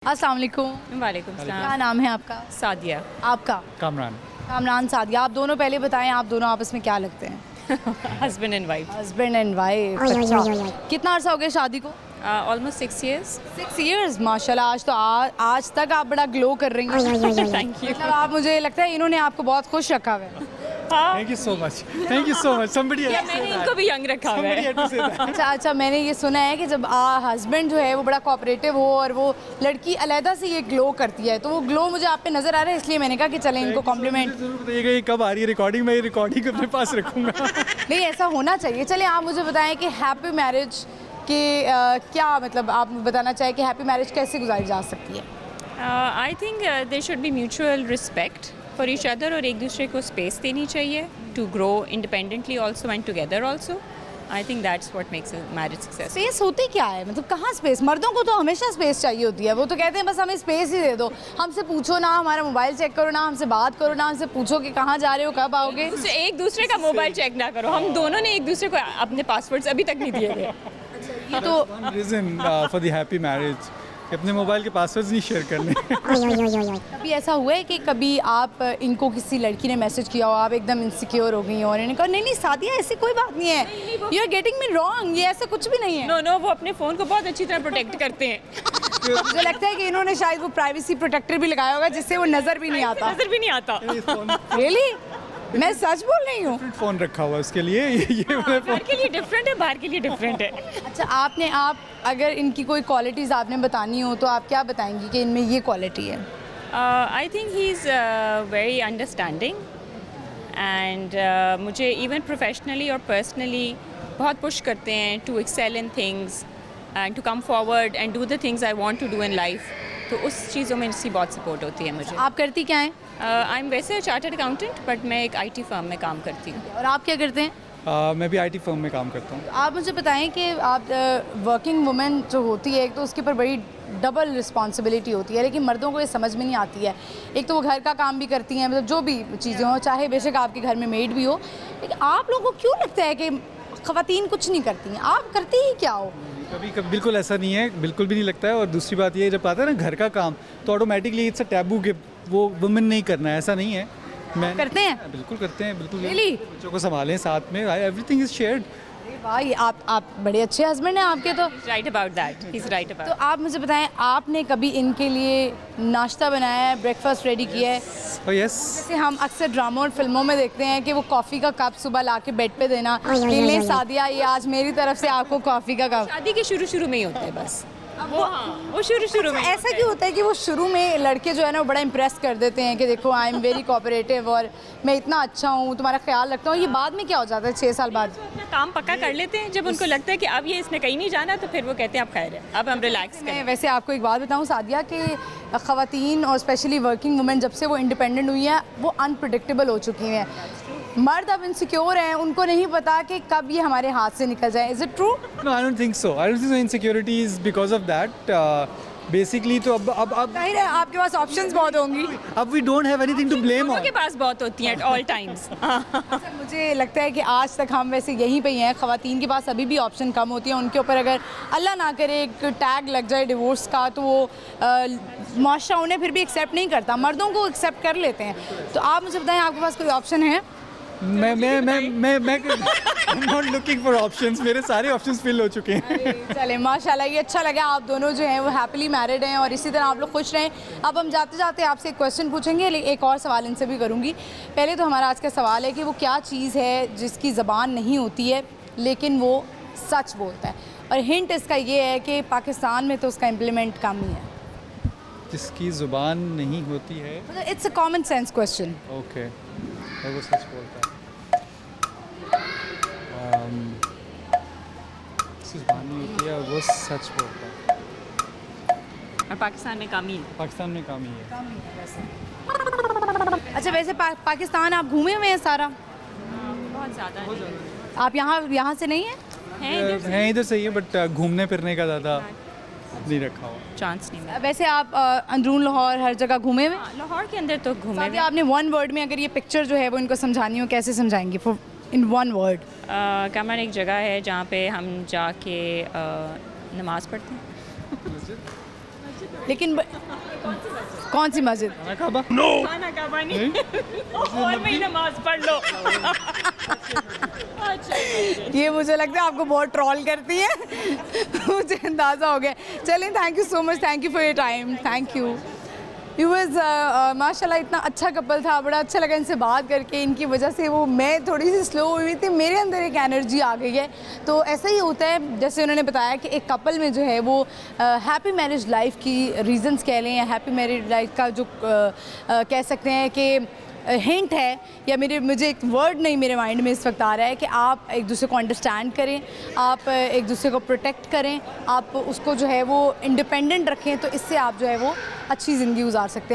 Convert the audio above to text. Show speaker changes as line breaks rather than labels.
अस्सलाम वालेकुम।
वालेकुम
क्या
सलाम।
नाम है आपका?
सादिया।
आपका?
कामरान।
कामरान सादिया। आप दोनों पहले बताएं, आप दोनों आपस में क्या लगते हैं?
Husband and wife.
Husband and wife. अच्छा, कितना अर्सा हो गया शादी को?
Almost 6 years।
6 years। माशाल्लाह, आज तो आज तक आप बड़ा ग्लो कर रही हैं।
Thank you.
मतलब आप, मुझे लगता है इन्होंने आपको बहुत खुश रखा हुआ है।
Thank you so much. Thank you so much. Somebody had to say
मैंने
that.
इनको भी यंग रखा हुआ
Somebody
है।
had to say that.
अच्छा, मैंने ये सुना है कि जब हस्बैंड जो है वो बड़ा कोऑपरेटिव हो और वो लड़की अलहदा से ये ग्लो करती है, तो वो ग्लो मुझे आप पे नज़र आ रहा है, इसलिए मैंने कहा कि चलें इनको कॉम्प्लीमेंट।
जरूर बताइएगा ये कब आ रही है रिकॉर्डिंग, मैं ये रिकॉर्डिंग अपने पास रखूंगा।
नहीं, ऐसा होना चाहिए। चले आप मुझे बताएं कि हैप्पी मैरिज के क्या मतलब, आप बताना चाहें कि हैप्पी मैरिज कैसे गुजारी जा सकती है?
I think there should be mutual respect for each other और एक दूसरे को स्पेस देनी चाहिए to grow independently also and together also. I think that's what makes marriage success.
Space होती क्या है, मतलब कहाँ स्पेस? मर्दों को तो हमेशा स्पेस चाहिए होती है। वो तो कहते हैं बस हमें स्पेस ही दे दो, हमसे पूछो ना, हमारा मोबाइल चेक करो ना, हमसे बात करो ना, हमसे पूछो कि कहाँ जा रहे हो, कब आओगे।
एक दूसरे का मोबाइल चेक ना करो। हम दोनों ने एक दूसरे को अपने पासवर्ड्स अभी तक नहीं दिए थे।
ये तो
One reason for the happy marriage कि अपने मोबाइल के पासवर्ड्स नहीं शेयर करने।
कभी ऐसा हुआ है कि कभी आप इनको किसी लड़की ने मैसेज किया हो, आप एकदम इनसिक्योर हो गई हो और इन्होंने कहा नहीं नहीं सादिया ऐसी कोई बात नहीं है, you are getting me wrong, ये ऐसा कुछ भी नहीं है?
नो वो अपने फ़ोन को बहुत अच्छी तरह प्रोटेक्ट करते हैं।
मुझे लगता है कि इन्होंने शायद वो प्राइवेसी प्रोटेक्टर भी लगाया होगा जिससे वो नज़र भी नहीं आता।
नजर भी नहीं आता।
रियली? मैं सच बोल रही हूँ।
फोन रखा हुआ है उसके लिए, ये वाला फोन।
घर के लिए डिफरेंट है, बाहर के लिए डिफरेंट है।
अच्छा, आप अगर इनकी कोई क्वालिटीज़ आपने बतानी हो तो आप क्या बताएंगी कि इनमें ये क्वालिटी है?
I think he is very understanding and मुझे इवन प्रोफेशनली और पर्सनली बहुत पुश करते हैं to excel in things and to come forward and do the things I want to do in life. तो उस चीज़ों में इसकी बहुत सपोर्ट होती है मुझे।
आप करती क्या हैं?
आई एम वैसे चार्टर्ड अकाउंटेंट बट मैं एक IT फर्म में काम करती हूँ।
और आप क्या करते हैं?
मैं भी IT फर्म में काम करता हूँ।
आप मुझे बताएं कि आप वर्किंग वुमेन जो होती है, एक तो उसके ऊपर बड़ी डबल रिस्पॉन्सिबिलिटी होती है, लेकिन मर्दों को ये समझ में नहीं आती है। एक तो वो घर का काम भी करती हैं, मतलब जो भी चीज़ें हो, चाहे बेशक आपके घर में मेड भी हो, लेकिन आप लोगों को क्यों लगता है कि ख़वातीन कुछ नहीं करती हैं? आप करती ही क्या हो?
कभी कभी बिल्कुल ऐसा नहीं है, बिल्कुल भी नहीं लगता है। और दूसरी बात ये, जब आता है ना घर का काम, तो ऑटोमेटिकली इट्स अ टैबू कि वो वुमेन नहीं करना है, ऐसा नहीं है। मैं
करते हैं?
बिल्कुल करते हैं, बिल्कुल।
Really?
बच्चों को संभालें साथ में, एवरीथिंग इज शेयर्ड।
अरे वाह, ये आप बड़े अच्छे हस्बैंड हैं आपके तो।
Right about that, he is right
तो
अबाउट।
आप मुझे बताएं, आपने कभी इनके लिए नाश्ता बनाया है, ब्रेकफास्ट रेडी किया है?
Oh yes.
जैसे हम अक्सर ड्रामों और फिल्मों में देखते हैं कि वो कॉफ़ी का कप सुबह ला के बेड पे देना, कि ले सादिया ये आज मेरी तरफ से आपको कॉफ़ी का कप।
शादी के शुरू में ही होते हैं बस। वो शुरू में
ऐसा क्यों होता है कि वो शुरू में लड़के जो है ना वो बड़ा इम्प्रेस कर देते हैं कि देखो आई एम वेरी कोऑपरेटिव और मैं इतना अच्छा हूँ, तुम्हारा ख्याल रखता हूँ। ये बाद में क्या हो जाता है 6 साल बाद?
अपना काम पक्का कर लेते हैं। जब उनको लगता है कि अब ये इसने कहीं नहीं जाना, तो फिर वो कहते हैं अब खैर है, अब हम रिलैक्स
मैं
करें।
वैसे आपको एक बात बताऊँ सादिया, कि ख़वातीन और स्पेशली वर्किंग वुमेन जब से वो इंडिपेंडेंट हुई हैं, वो अनप्रेडिक्टेबल हो चुकी हैं। मर्द अब इनसिक्योर हैं, उनको नहीं पता कि कब ये हमारे हाथ से निकल जाए। Is it true?
No, I don't think so. I don't think so. Insecurity is because of that. Basically, तो अब
जाहिर है आपके पास ऑप्शंस बहुत होंगी।
अब we don't have anything to blame
दोनों
on.
के पास बहुत होती हैं एट ऑल टाइम्स।
मुझे लगता है कि आज तक हम वैसे यहीं पे ही हैं। ख़वातीन के पास अभी भी ऑप्शन कम होती हैं। उनके ऊपर अगर अल्लाह ना करे एक टैग लग जाए डिवोर्स का, तो वो माशरा उन्हें फिर भी एक्सेप्ट नहीं करता, मर्दों को एक्सेप्ट कर लेते हैं। तो आप मुझे बताएं, आपके पास कोई ऑप्शन है?
मैं I'm not looking for options. मेरे सारे ऑप्शंस फिल हो चुके हैं।
चले माशाल्लाह, ये अच्छा लगा। आप दोनों जो हैं वो हैप्पीली मैरिड हैं और इसी तरह आप लोग खुश रहें। अब हम जाते जाते आपसे एक क्वेश्चन पूछेंगे, लेकिन एक और सवाल इनसे भी करूँगी। पहले तो हमारा आज का सवाल है कि वो क्या चीज़ है जिसकी ज़बान नहीं होती है लेकिन वो सच बोलता है, और हिंट इसका ये है कि पाकिस्तान में तो उसका इम्प्लीमेंट कम ही है।
जिसकी जुबान नहीं होती है,
मतलब it's a common sense question.
Okay, और वो सच बोलता है। जिसकी जुबान नहीं होती है और वो सच बोलता है।
और पाकिस्तान में कम ही है।
पाकिस्तान में काम ही है।
अच्छा, वैसे पाकिस्तान आप घूमे हुए हैं सारा?
बहुत ज़्यादा
आप यहाँ से नहीं हैं?
हैं इधर सही है, बट घूमने फिरने का ज़्यादा नहीं रखा हुआ।
चांस नहीं मिला।
वैसे आप अंदरून लाहौर हर जगह घूमे हुए हैं?
लाहौर के अंदर तो घूमे
सादिया, आपने वन वर्ड में अगर ये पिक्चर जो है वो इनको समझानी हो, कैसे समझाएंगे इन वन वर्ड?
कामरान एक जगह है जहाँ पे हम जाके नमाज़ पढ़ते हैं।
लेकिन कौन सी मस्जिद?
खाना काबा।
खाना का बनी और मैं नमाज पढ़ लो।
ये मुझे लगता है आपको बहुत ट्रोल करती है मुझे अंदाज़ा हो गया। चलें, thank you so much, thank you for your time, thank you. माशाल्लाह इतना अच्छा कपल था, बड़ा अच्छा लगा इनसे बात करके। इनकी वजह से वो मैं थोड़ी सी स्लो हुई थी, मेरे अंदर एक एनर्जी आ गई है। तो ऐसा ही होता है, जैसे उन्होंने बताया कि एक कपल में जो है वो हैप्पी मैरिज लाइफ की रीजंस कह लें या हैप्पी मैरिज लाइफ का जो कह सकते हैं कि हिंट है, या मुझे एक वर्ड नहीं मेरे माइंड में इस वक्त आ रहा है कि आप एक दूसरे को अंडरस्टैंड करें, आप एक दूसरे को प्रोटेक्ट करें, आप उसको जो है वो इंडिपेंडेंट रखें, तो इससे आप जो है वो अच्छी ज़िंदगी गुजार सकते हैं।